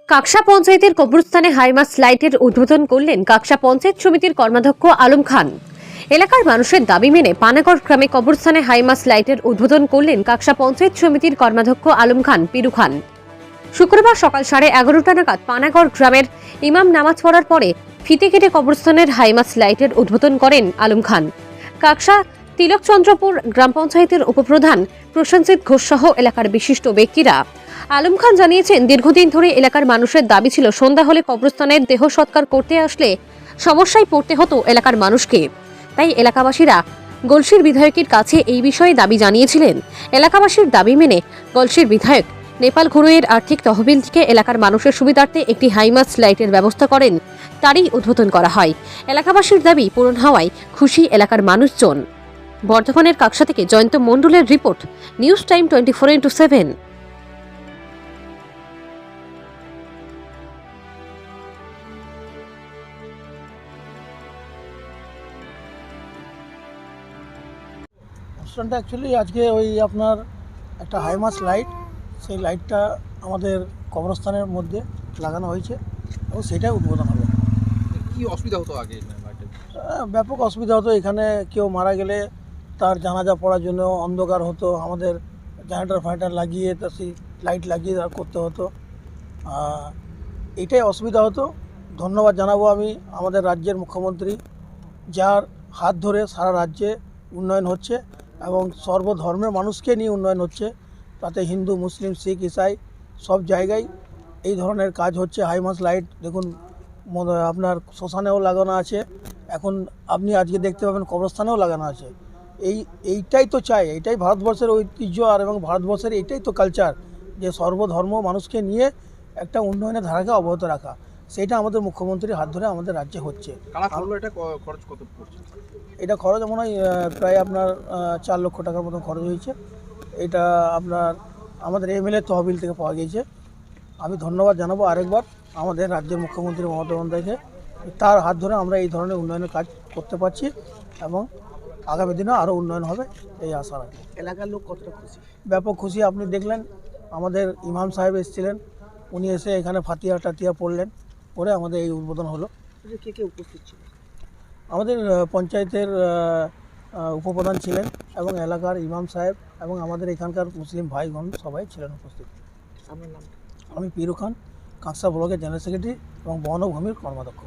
কাকসা পঞ্চায়েতের কবরস্থানে হাইমাস লাইটের উদ্বোধন করলেন কাকসা পঞ্চায়েত সমিতির কর্মাধ্যক্ষ আলম খান। এলাকার মানুষের দাবি মেনে পানাগড় গ্রামে কবরস্থানে হাইমাস লাইটের উদ্বোধন করলেন কাকসা পঞ্চায়েত সমিতির কর্মাধ্যক্ষ আলম খান পিরু খান। শুক্রবার সকাল 11:30 নাগাদ পানাগড় গ্রামের ইমাম নামাজ পড়ার পরে ফিতে কেটে কবরস্থানের হাইমাস লাইটের উদ্বোধন করেন আলম খান। কাকসা তিলকচন্দ্রপুর গ্রাম পঞ্চায়েতের উপপ্রধান প্রসেনজিৎ ঘোষ সহ এলাকার বিশিষ্ট ব্যক্তিরা। আলম খান জানিয়েছেন, দীর্ঘদিন ধরে এলাকার মানুষের দাবি ছিল সন্ধ্যা হলে কবরস্থানের দেহ সৎকার করতে আসলে সমস্যায় পড়তে হতো এলাকার মানুষকে। তাই এলাকাবাসীরা গলসির বিধায়কের কাছে এই বিষয়ে দাবি জানিয়েছিলেন। এলাকাবাসীর দাবি মেনে গলসির বিধায়ক নেপাল ঘুরুয়ের আর্থিক তহবিল থেকে এলাকার মানুষের সুবিধার্থে একটি হাইমাস লাইটের ব্যবস্থা করেন, তারই উদ্বোধন করা হয়। এলাকাবাসীর দাবি পূরণ হওয়ায় খুশি এলাকার মানুষজন। বর্ধমানের কাকসা থেকে জয়ন্ত মণ্ডলের রিপোর্ট, নিউজ টাইম 24x7। অনুষ্ঠানটা অ্যাকচুয়ালি আজকে ওই আপনার একটা হাইমাস লাইট, সেই লাইটটা আমাদের কবরস্থানের মধ্যে লাগানো হয়েছে এবং সেটাই উদ্বোধন হবে। কি অসুবিধা হতো আগে লাইটের? ব্যাপক অসুবিধা হতো, এখানে কেউ মারা গেলে তার জানাজা পড়ার জন্য অন্ধকার হতো, আমাদের জেনারেটর ফাইটার লাগিয়ে তা সেই লাইট লাগিয়ে তার করতে হতো। এইটাই অসুবিধা হতো। ধন্যবাদ জানাবো আমি আমাদের রাজ্যের মুখ্যমন্ত্রী, যার হাত ধরে সারা রাজ্যে উন্নয়ন হচ্ছে এবং সর্বধর্মের মানুষকে নিয়ে উন্নয়ন হচ্ছে। তাতে হিন্দু, মুসলিম, শিখ, ইসাই সব জায়গায় এই ধরনের কাজ হচ্ছে। হাইমাস লাইট দেখুন আপনার শ্মশানেও লাগানো আছে, এখন আপনি আজকে দেখতে পাবেন কবরস্থানেও লাগানো আছে। এইটাই তো চাই, এইটাই ভারতবর্ষের ঐতিহ্য আর এবং ভারতবর্ষের এইটাই তো কালচার, যে সর্বধর্ম মানুষকে নিয়ে একটা উন্নয়নের ধারাকে অব্যাহত রাখা। সেইটা আমাদের মুখ্যমন্ত্রীর হাত ধরে আমাদের রাজ্যে হচ্ছে। এটা খরচ কত পড়ছে? এটা খরচ মনে হয় প্রায় আপনার 4 লক্ষ টাকার মতো খরচ হয়েছে। এটা আপনার আমাদের এমএলএ তহবিল থেকে পাওয়া গিয়েছে। আমি ধন্যবাদ জানাবো আরেকবার আমাদের রাজ্যের মুখ্যমন্ত্রী মমতা বন্দ্যোপাধ্যায়কে, তার হাত ধরে আমরা এই ধরনের উন্নয়নের কাজ করতে পারছি এবং আগামী দিনেও আরও উন্নয়ন হবে এই আশা রাখি। এলাকার লোক কতটা খুশি? ব্যাপক খুশি। আপনি দেখলেন আমাদের ইমাম সাহেব এসেছিলেন, উনি এসে এখানে ফাতিয়া টাতিয়া পড়লেন, পরে আমাদের এই উদ্বোধন হলো। কে কে উপস্থিত ছিল? আমাদের পঞ্চায়েতের উপপ্রধান ছিলেন এবং এলাকার ইমাম সাহেব এবং আমাদের এখানকার মুসলিম ভাইগণ সবাই ছিলেন উপস্থিত। আপনার নাম? আমি পিরু খান, কাকসা ব্লকের জেনারেল সেক্রেটারি এবং বনভূমির কর্মাধ্যক্ষ।